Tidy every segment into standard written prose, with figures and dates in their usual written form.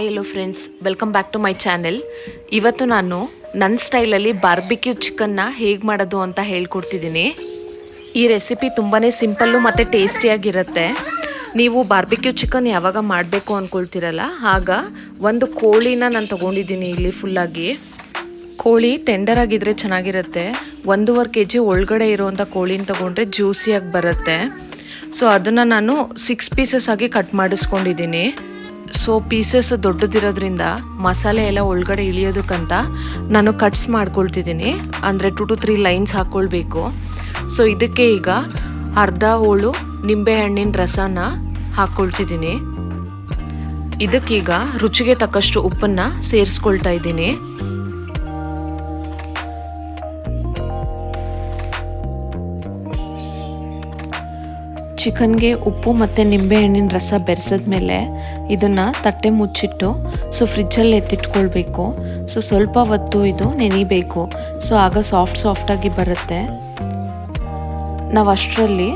Hi hello friends, welcome back to my channel. ಇವತ್ತು ನಾನು ನನ್ನ ಸ್ಟೈಲಲ್ಲಿ ಬಾರ್ಬಿಕ್ಯೂ ಚಿಕನ್ನ ಹೇಗೆ ಮಾಡೋದು ಅಂತ ಹೇಳ್ಕೊಡ್ತಿದ್ದೀನಿ. ಈ ರೆಸಿಪಿ ತುಂಬಾ ಸಿಂಪಲ್ಲು ಮತ್ತು ಟೇಸ್ಟಿಯಾಗಿರುತ್ತೆ. ನೀವು ಬಾರ್ಬಿಕ್ಯೂ ಚಿಕನ್ ಯಾವಾಗ ಮಾಡಬೇಕು ಅಂದ್ಕೊಳ್ತೀರಲ್ಲ, ಆಗ ಒಂದು ಕೋಳಿನ ನಾನು ತೊಗೊಂಡಿದ್ದೀನಿ. ಇಲ್ಲಿ ಫುಲ್ಲಾಗಿ ಕೋಳಿ ಟೆಂಡರ್ ಆಗಿದ್ರೆ ಚೆನ್ನಾಗಿರುತ್ತೆ. 1.5 kg ಒಳಗಡೆ ಇರುವಂಥ ಕೋಳಿನ ತೊಗೊಂಡ್ರೆ ಜ್ಯೂಸಿಯಾಗಿ ಬರುತ್ತೆ. ಸೊ ಅದನ್ನು ನಾನು 6 ಪೀಸಸ್ ಆಗಿ ಕಟ್ ಮಾಡಿಸ್ಕೊಂಡಿದ್ದೀನಿ. ಸೊ ಪೀಸಸ್ ದೊಡ್ಡದಿರೋದ್ರಿಂದ ಮಸಾಲೆ ಎಲ್ಲ ಒಳಗಡೆ ಇಳಿಯೋದಕ್ಕಂತ ನಾನು ಕಟ್ಸ್ ಮಾಡ್ಕೊಳ್ತಿದ್ದೀನಿ. ಅಂದರೆ 2 to 3 ಲೈನ್ಸ್ ಹಾಕ್ಕೊಳ್ಬೇಕು. ಸೊ ಇದಕ್ಕೆ ಈಗ ಅರ್ಧ ಹೋಳು ನಿಂಬೆಹಣ್ಣಿನ ರಸನ ಹಾಕ್ಕೊಳ್ತಿದ್ದೀನಿ. ಇದಕ್ಕೀಗ ರುಚಿಗೆ ತಕ್ಕಷ್ಟು ಉಪ್ಪನ್ನು ಸೇರಿಸ್ಕೊಳ್ತಾ ಇದ್ದೀನಿ. ಚಿಕನ್ಗೆ ಉಪ್ಪು ಮತ್ತು ನಿಂಬೆಹಣ್ಣಿನ ರಸ ಬೆರೆಸಿದ್ಮೇಲೆ ಇದನ್ನು ತಟ್ಟೆ ಮುಚ್ಚಿಟ್ಟು ಫ್ರಿಜ್ಜಲ್ಲಿ ಎತ್ತಿಟ್ಕೊಳ್ಬೇಕು. ಸ್ವಲ್ಪ ಹೊತ್ತು ಇದು ನೆನಿಬೇಕು. ಆಗ ಸಾಫ್ಟಾಗಿ ಬರುತ್ತೆ. ನಾವು ಅಷ್ಟರಲ್ಲಿ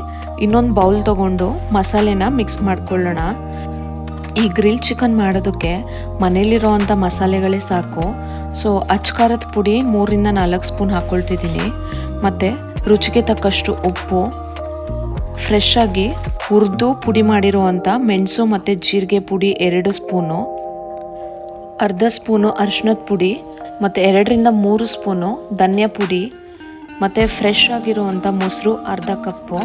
ಇನ್ನೊಂದು ಬೌಲ್ ತೊಗೊಂಡು ಮಸಾಲೆನ ಮಿಕ್ಸ್ ಮಾಡ್ಕೊಳ್ಳೋಣ. ಈ ಗ್ರಿಲ್ ಚಿಕನ್ ಮಾಡೋದಕ್ಕೆ ಮನೇಲಿರೋ ಅಂಥ ಮಸಾಲೆಗಳೇ ಸಾಕು. ಅಚ್ಕಾರದ ಪುಡಿ 3 to 4 ಸ್ಪೂನ್ ಹಾಕ್ಕೊಳ್ತಿದ್ದೀನಿ. ಮತ್ತು ರುಚಿಗೆ ತಕ್ಕಷ್ಟು ಉಪ್ಪು, ಫ್ರೆಶ್ ಆಗಿ ಹುರಿದು ಪುಡಿ ಮಾಡಿರುವಂಥ ಮೆಣಸು ಮತ್ತು ಜೀರಿಗೆ ಪುಡಿ 2 ಸ್ಪೂನು, ಅರ್ಧ ಸ್ಪೂನು ಅರಿಶಿಣದ ಪುಡಿ ಮತ್ತು 2 to 3 ಸ್ಪೂನು ಧನಿಯಾ ಪುಡಿ, ಮತ್ತು ಫ್ರೆಶ್ ಆಗಿರುವಂಥ ಮೊಸರು ಅರ್ಧ ಕಪ್ಪು,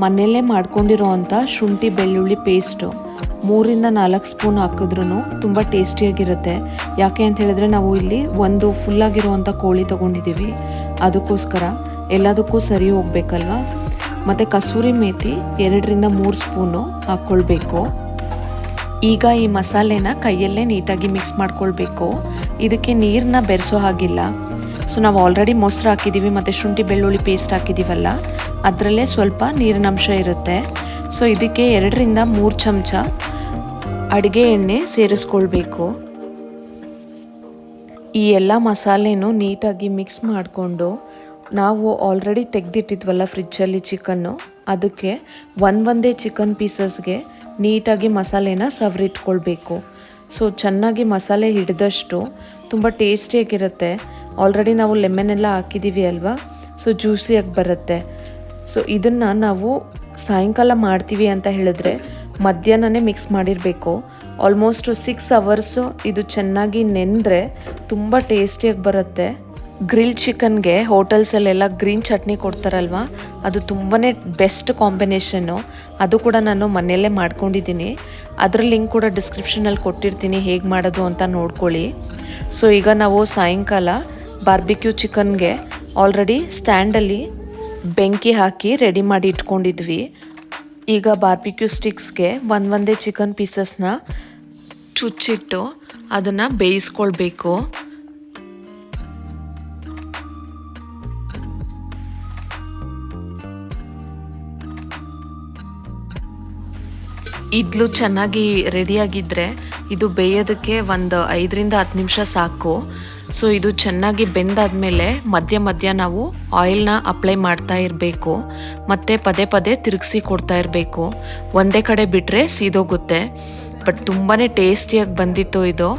ಮನೆಯಲ್ಲೇ ಮಾಡ್ಕೊಂಡಿರೋವಂಥ ಶುಂಠಿ ಬೆಳ್ಳುಳ್ಳಿ ಪೇಸ್ಟು 3 to 4 ಸ್ಪೂನ್ ಹಾಕಿದ್ರೂ ತುಂಬ ಟೇಸ್ಟಿಯಾಗಿರುತ್ತೆ. ಯಾಕೆ ಅಂತ ಹೇಳಿದ್ರೆ ನಾವು ಇಲ್ಲಿ ಒಂದು ಫುಲ್ಲಾಗಿರುವಂಥ ಕೋಳಿ ತೊಗೊಂಡಿದ್ದೀವಿ, ಅದಕ್ಕೋಸ್ಕರ ಎಲ್ಲದಕ್ಕೂ ಸರಿ ಹೋಗ್ಬೇಕಲ್ವ. ಮತ್ತು ಕಸೂರಿ ಮೇಥಿ 2 to 3 ಸ್ಪೂನು ಹಾಕ್ಕೊಳ್ಬೇಕು. ಈಗ ಈ ಮಸಾಲೆನ ಕೈಯಲ್ಲೇ ನೀಟಾಗಿ ಮಿಕ್ಸ್ ಮಾಡ್ಕೊಳ್ಬೇಕು. ಇದಕ್ಕೆ ನೀರನ್ನ ಬೆರೆಸೋ ಹಾಗಿಲ್ಲ. ನಾವು ಆಲ್ರೆಡಿ ಮೊಸರು ಹಾಕಿದ್ದೀವಿ ಮತ್ತು ಶುಂಠಿ ಬೆಳ್ಳುಳ್ಳಿ ಪೇಸ್ಟ್ ಹಾಕಿದ್ದೀವಲ್ಲ, ಅದರಲ್ಲೇ ಸ್ವಲ್ಪ ನೀರಿನ ಅಂಶ ಇರುತ್ತೆ. ಇದಕ್ಕೆ 2 to 3 ಚಮಚ ಅಡುಗೆ ಎಣ್ಣೆ ಸೇರಿಸ್ಕೊಳ್ಬೇಕು. ಈ ಎಲ್ಲ ಮಸಾಲೆನೂ ನೀಟಾಗಿ ಮಿಕ್ಸ್ ಮಾಡಿಕೊಂಡು ನಾವು ಆಲ್ರೆಡಿ ತೆಗೆದಿಟ್ಟಿದ್ವಲ್ಲ ಫ್ರಿಜ್ಜಲ್ಲಿ ಚಿಕನ್ನು, ಅದಕ್ಕೆ ಒಂದೇ ಚಿಕನ್ ಪೀಸಸ್ಗೆ ನೀಟಾಗಿ ಮಸಾಲೆನ ಸವರಿಟ್ಕೊಳ್ಬೇಕು. ಚೆನ್ನಾಗಿ ಮಸಾಲೆ ಹಿಡಿದಷ್ಟು ತುಂಬ ಟೇಸ್ಟಿಯಾಗಿರುತ್ತೆ. ಆಲ್ರೆಡಿ ನಾವು ಲೆಮನ್ ಎಲ್ಲ ಹಾಕಿದ್ದೀವಿ ಅಲ್ವಾ, ಜ್ಯೂಸಿಯಾಗಿ ಬರುತ್ತೆ. ಇದನ್ನು ನಾವು ಸಾಯಂಕಾಲ ಮಾಡ್ತೀವಿ ಅಂತ ಹೇಳಿದ್ರೆ ಮಧ್ಯಾಹ್ನನೇ ಮಿಕ್ಸ್ ಮಾಡಿರಬೇಕು. ಆಲ್ಮೋಸ್ಟ್ 6 hours ಇದು ಚೆನ್ನಾಗಿ ನೆಂದರೆ ತುಂಬ ಟೇಸ್ಟಿಯಾಗಿ ಬರುತ್ತೆ. ಗ್ರಿಲ್ ಚಿಕನ್ಗೆ ಹೋಟೆಲ್ಸಲ್ಲೆಲ್ಲ ಗ್ರೀನ್ ಚಟ್ನಿ ಕೊಡ್ತಾರಲ್ವ, ಅದು ತುಂಬಾ ಬೆಸ್ಟ್ ಕಾಂಬಿನೇಷನ್ನು. ಅದು ಕೂಡ ನಾನು ಮನೆಯಲ್ಲೇ ಮಾಡ್ಕೊಂಡಿದ್ದೀನಿ. ಅದರ ಲಿಂಕ್ ಕೂಡ ಡಿಸ್ಕ್ರಿಪ್ಷನಲ್ಲಿ ಕೊಟ್ಟಿರ್ತೀನಿ, ಹೇಗೆ ಮಾಡೋದು ಅಂತ ನೋಡ್ಕೊಳ್ಳಿ. ಈಗ ನಾವು ಸಾಯಂಕಾಲ ಬಾರ್ಬಿಕ್ಯೂ ಚಿಕನ್ಗೆ ಆಲ್ರೆಡಿ ಸ್ಟ್ಯಾಂಡಲ್ಲಿ ಬೆಂಕಿ ಹಾಕಿ ರೆಡಿ ಮಾಡಿ ಇಟ್ಕೊಂಡಿದ್ವಿ. ಈಗ ಬಾರ್ಬಿಕ್ಯೂ ಸ್ಟಿಕ್ಸ್ಗೆ ಒಂದೇ ಚಿಕನ್ ಪೀಸಸ್ನ ಚುಚ್ಚಿಟ್ಟು ಅದನ್ನು ಬೇಯಿಸ್ಕೊಳ್ಬೇಕು. ಇದ್ಲು ಚೆನ್ನಾಗಿ ರೆಡಿಯಾಗಿದ್ದರೆ ಇದು ಬೇಯೋದಕ್ಕೆ ಒಂದು 5 to 10 ನಿಮಿಷ ಸಾಕು. ಇದು ಚೆನ್ನಾಗಿ ಬೆಂದಾದ್ಮೇಲೆ ಮಧ್ಯ ನಾವು ಆಯಿಲ್ನ ಅಪ್ಲೈ ಮಾಡ್ತಾ ಇರಬೇಕು. ಮತ್ತು ಪದೇ ತಿರುಗಿಸಿ ಕೊಡ್ತಾ ಇರಬೇಕು. ಒಂದೇ ಕಡೆ ಬಿಟ್ಟರೆ ಸೀದೋಗುತ್ತೆ. ಬಟ್ ತುಂಬಾ ಟೇಸ್ಟಿಯಾಗಿ ಬಂದಿತ್ತು ಇದು.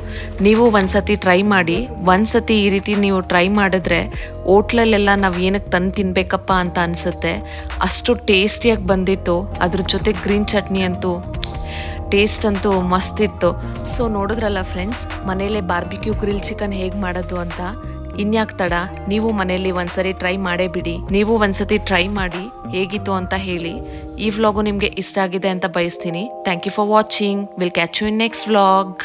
ನೀವು ಒಂದ್ಸತಿ ಟ್ರೈ ಮಾಡಿ. ಒಂದ್ಸತಿ ಈ ರೀತಿ ನೀವು ಟ್ರೈ ಮಾಡಿದ್ರೆ ಹೋಟ್ಲಲ್ಲೆಲ್ಲ ನಾವು ಏನಕ್ಕೆ ತಂದು ತಿನ್ಬೇಕಪ್ಪ ಅಂತ ಅನಿಸುತ್ತೆ. ಅಷ್ಟು ಟೇಸ್ಟಿಯಾಗಿ ಬಂದಿತ್ತು. ಅದ್ರ ಜೊತೆ ಗ್ರೀನ್ ಚಟ್ನಿ ಅಂತೂ ಟೇಸ್ಟ್ ಅಂತೂ ಮಸ್ತಿತ್ತು. ನೋಡಿದ್ರಲ್ಲ ಫ್ರೆಂಡ್ಸ್, ಮನೇಲೆ ಬಾರ್ಬಿಕ್ಯೂ ಗ್ರಿಲ್ ಚಿಕನ್ ಹೇಗೆ ಮಾಡೋದು ಅಂತ. ಇನ್ಯಾಕೆ ತಡ, ನೀವು ಮನೆಯಲ್ಲಿ ಒಂದ್ಸರಿ ಟ್ರೈ ಮಾಡೇ ಬಿಡಿ. ನೀವು ಒಂದ್ಸತಿ ಟ್ರೈ ಮಾಡಿ ಹೇಗಿತ್ತು ಅಂತ ಹೇಳಿ. ಈ ವ್ಲಾಗು ನಿಮಗೆ ಇಷ್ಟ ಆಗಿದೆ ಅಂತ ಬಯಸ್ತೀನಿ. Thank you for watching. Will catch you in next vlog.